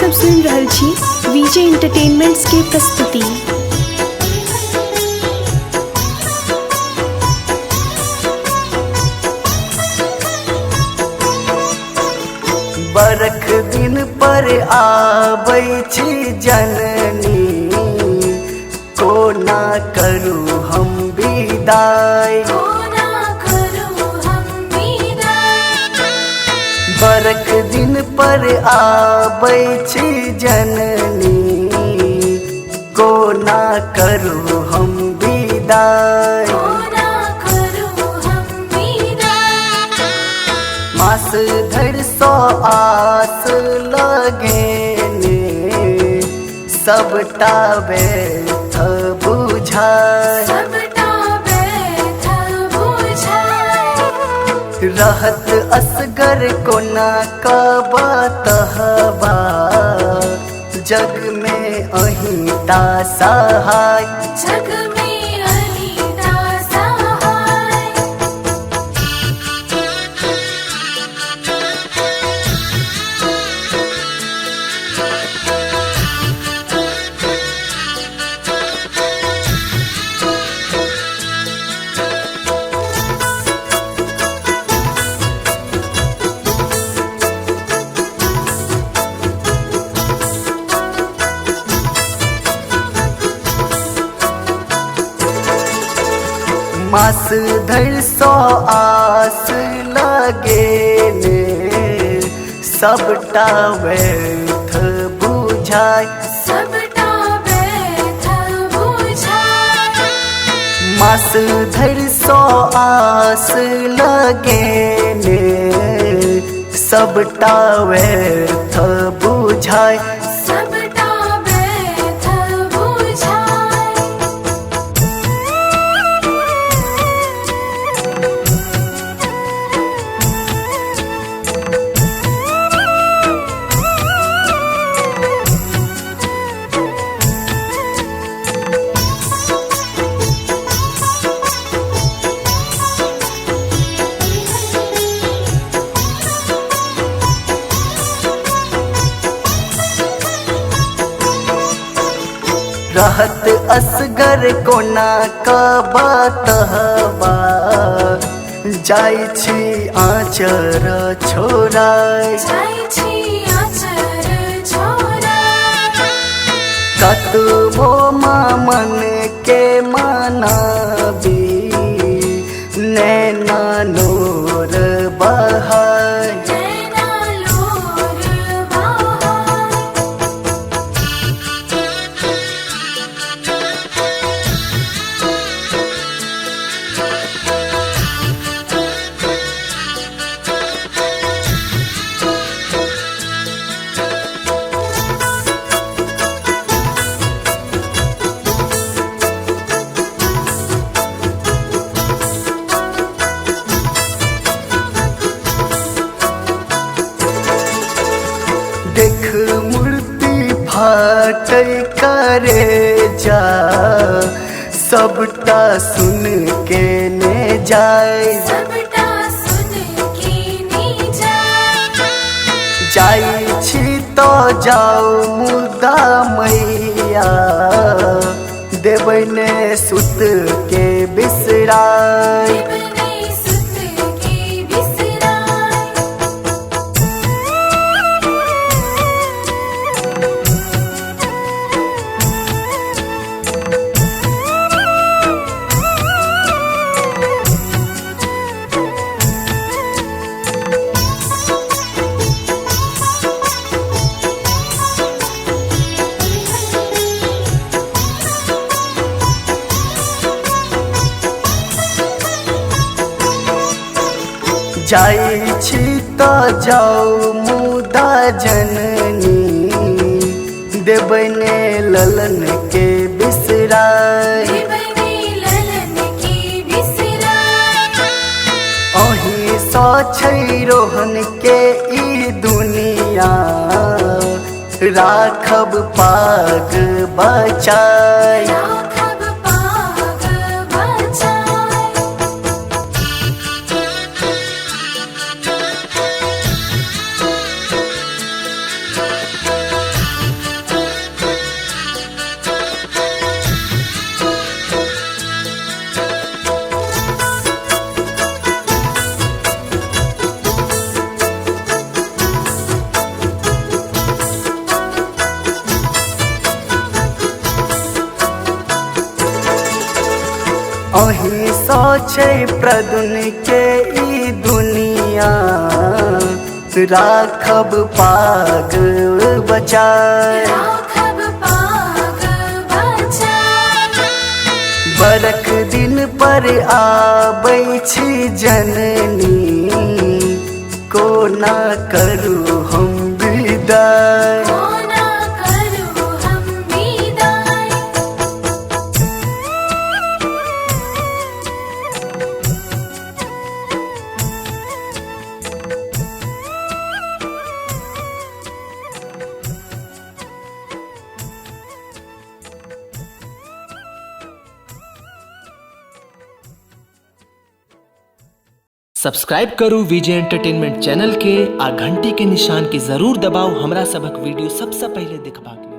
सब सुन रहल छी वीजे एंटरटेनमेंट्स के प्रस्तुति। बरख दिन पर आबै छी जननी, कोना करू हम विदाई। बरख दिन पर आबै छी जननी, कोना करू हम विदाई। मास धरि सो आस लगेने, सबटा व्यर्थ बुझाय। रहत असगर कोना कबतहबा, जग में अहिंता सहाय। मास धरि सो आस लगेने, सबटा व्यर्थ बुझाय। मास धरि सो आस लगेने, सबटा व्यर्थ बुझाय। रहत असगर कोना कबतहबा, जाइ छी आँचर छोड़ाय। कतबो मन के मनाबी, नैना नोर बहाय। देख मूर्ति फाटै करेजा, सबटा सुन के ने जाय। जाइ छी तो जाओ मुदा मैया, देबै ने सुत के बिसराय। जाइ छी तो जाओ मुदा जननी, देबै ने ललन के बिसराय। अही सो छै रोहन के ई दुनिया, राखब पाग बचाय। अही सोचे प्रदुन के ई दुनिया राखब पाग बचाए बरख दिन पर आबै छी जननी कोना करू हम विदाई सब्सक्राइब करू विजय एंटरटेनमेंट चैनल के आ घंटी के निशान के जरूर दबाओ हमरा सबक वीडियो सबसे पहले देखबाक लेल।